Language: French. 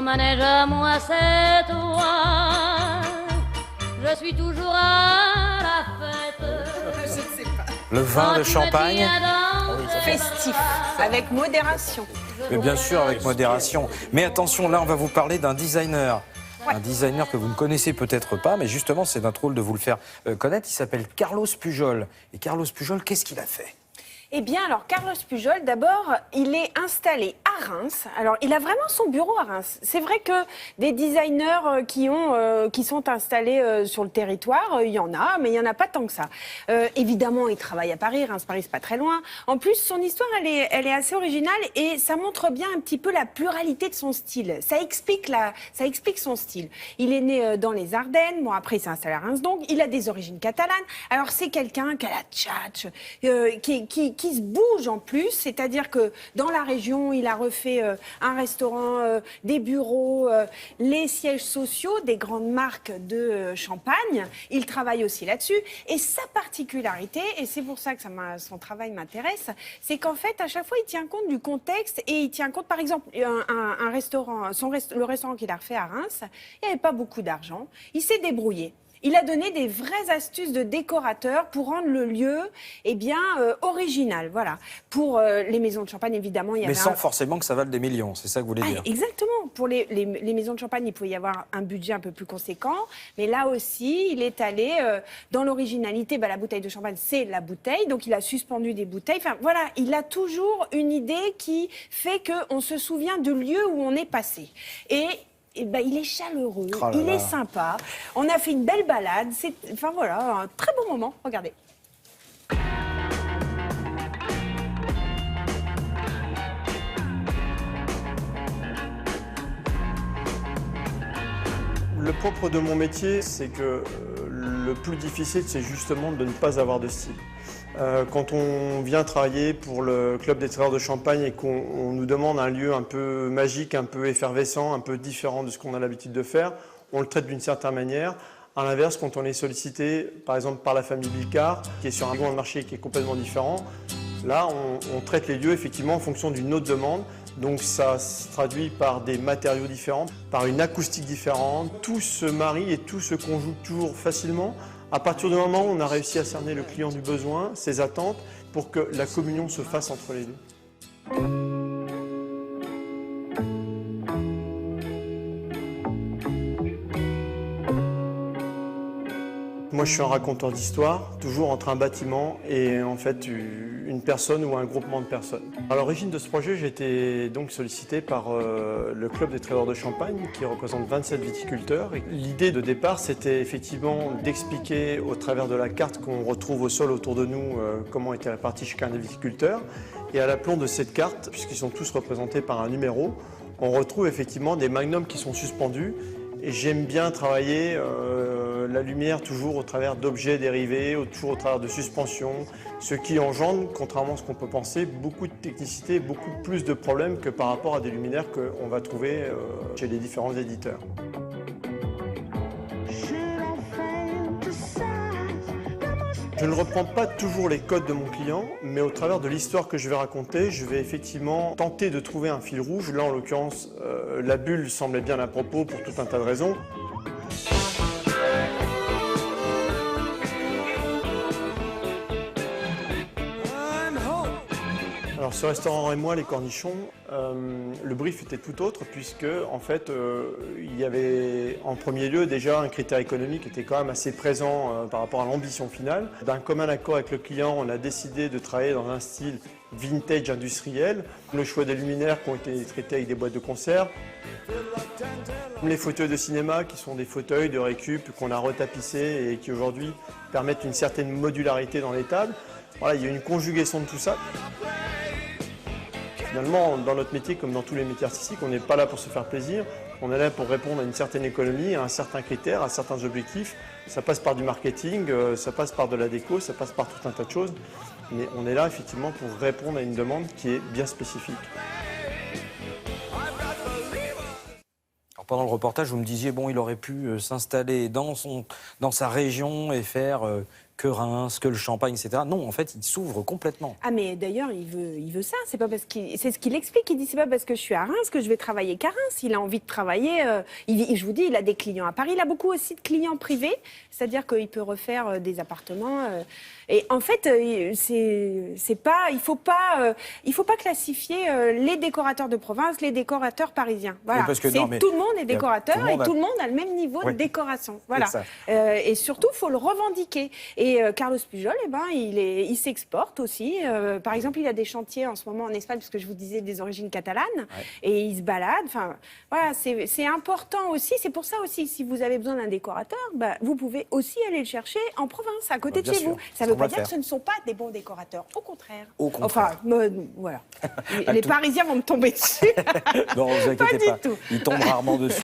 Mon manège à moi, c'est toi. Je suis toujours à la fête. Je ne sais pas. Le vin de Champagne. Festif, avec modération. Mais bien sûr, avec modération. Mais attention, là, on va vous parler d'un designer. Ouais. Un designer que vous ne connaissez peut-être pas, mais justement, c'est notre rôle de vous le faire connaître. Il s'appelle Carlos Pujol. Et Carlos Pujol, qu'est-ce qu'il a fait ? Eh bien, alors, Carlos Pujol, d'abord, il est installé à Reims. Alors, il a vraiment son bureau à Reims. C'est vrai que des designers qui sont installés sur le territoire, il y en a, mais il n'y en a pas tant que ça. Évidemment, il travaille à Paris. Reims, Paris, c'est pas très loin. En plus, son histoire, elle est assez originale et ça montre bien un petit peu la pluralité de son style. Ça explique son style. Il est né dans les Ardennes. Bon, après, il s'est installé à Reims, donc il a des origines catalanes. Alors, c'est quelqu'un qui a la tchatche, qui se bouge en plus, c'est-à-dire que dans la région, il a refait un restaurant, des bureaux, les sièges sociaux des grandes marques de champagne. Il travaille aussi là-dessus. Et sa particularité, et c'est pour ça que son travail m'intéresse, c'est qu'en fait, à chaque fois, il tient compte du contexte et il tient compte, par exemple, un restaurant, le restaurant qu'il a refait à Reims, il n'y avait pas beaucoup d'argent. Il s'est débrouillé. Il a donné des vraies astuces de décorateur pour rendre le lieu original. Voilà. Pour les maisons de champagne, évidemment, il y avait Mais sans forcément que ça vale des millions, c'est ça que vous voulez dire. Exactement. Pour les maisons de champagne, il pouvait y avoir un budget un peu plus conséquent. Mais là aussi, il est allé dans l'originalité. La bouteille de champagne, c'est la bouteille. Donc, il a suspendu des bouteilles. Enfin, voilà, il a toujours une idée qui fait qu'on se souvient du lieu où on est passé. Et il est chaleureux, il est sympa. On a fait une belle balade. Enfin voilà, un très beau moment. Regardez. Le propre de mon métier, c'est que le plus difficile, c'est justement de ne pas avoir de style. Quand on vient travailler pour le Club des Trésors de Champagne et qu'on nous demande un lieu un peu magique, un peu effervescent, un peu différent de ce qu'on a l'habitude de faire, on le traite d'une certaine manière. À l'inverse, quand on est sollicité, par exemple par la famille Bilcard, qui est sur un bon marché qui est complètement différent, là, on traite les lieux effectivement en fonction d'une autre demande. Donc ça se traduit par des matériaux différents, par une acoustique différente. Tout se marie et tout se conjugue toujours facilement. À partir du moment où on a réussi à cerner le client du besoin, ses attentes, pour que la communion se fasse entre les deux. Moi, je suis un raconteur d'histoire, toujours entre un bâtiment et en fait une personne ou un groupement de personnes. À l'origine de ce projet, j'ai été donc sollicité par le Club des Trésors de Champagne qui représente 27 viticulteurs. L'idée de départ, c'était effectivement d'expliquer au travers de la carte qu'on retrouve au sol autour de nous comment était réparti chacun des viticulteurs. Et à l'aplomb de cette carte, puisqu'ils sont tous représentés par un numéro, on retrouve effectivement des magnums qui sont suspendus. Et j'aime bien travailler la lumière toujours au travers d'objets dérivés, toujours au travers de suspensions, ce qui engendre, contrairement à ce qu'on peut penser, beaucoup de technicité, beaucoup plus de problèmes que par rapport à des luminaires qu'on va trouver chez les différents éditeurs. Je ne reprends pas toujours les codes de mon client, mais au travers de l'histoire que je vais raconter, je vais effectivement tenter de trouver un fil rouge. Là, en l'occurrence, la bulle semblait bien à propos pour tout un tas de raisons. Alors, ce restaurant et moi, les Cornichons, le brief était tout autre puisque, en fait, il y avait en premier lieu déjà un critère économique qui était quand même assez présent par rapport à l'ambition finale. D'un commun accord avec le client, on a décidé de travailler dans un style vintage industriel. Le choix des luminaires qui ont été traités avec des boîtes de conserve. Les fauteuils de cinéma qui sont des fauteuils de récup qu'on a retapissés et qui aujourd'hui permettent une certaine modularité dans les tables. Voilà, il y a une conjugaison de tout ça. Finalement, dans notre métier, comme dans tous les métiers artistiques, on n'est pas là pour se faire plaisir. On est là pour répondre à une certaine économie, à un certain critère, à certains objectifs. Ça passe par du marketing, ça passe par de la déco, ça passe par tout un tas de choses. Mais on est là effectivement pour répondre à une demande qui est bien spécifique. Alors, pendant le reportage, vous me disiez, bon, il aurait pu s'installer dans sa région et faire que Reims, que le Champagne, etc. Non, en fait, il s'ouvre complètement. Ah mais d'ailleurs il veut ça, c'est pas parce qu'il c'est ce qu'il explique, il dit c'est pas parce que je suis à Reims que je vais travailler qu'à Reims, il a envie de travailler, je vous dis il a des clients à Paris, il a beaucoup aussi de clients privés, c'est-à-dire qu'il peut refaire des appartements et en fait c'est pas il faut pas classifier les décorateurs de province, les décorateurs parisiens. Voilà, parce que, tout le monde est décorateur tout le monde et tout le monde a le même niveau de décoration. Voilà. ça. Et surtout faut le revendiquer. Et Carlos Pujol, eh ben, il s'exporte aussi. Par exemple, il a des chantiers en ce moment en Espagne, parce que je vous disais des origines catalanes, et il se balade. Enfin, voilà, c'est important aussi. C'est pour ça aussi, si vous avez besoin d'un décorateur, bah, vous pouvez aussi aller le chercher en province, à côté de chez vous. Ça ne veut pas dire que ce ne sont pas des bons décorateurs. Au contraire. Enfin, voilà. Les Parisiens vont me tomber dessus. Non, vous inquiétez pas. Du tout. Ils tombent rarement dessus.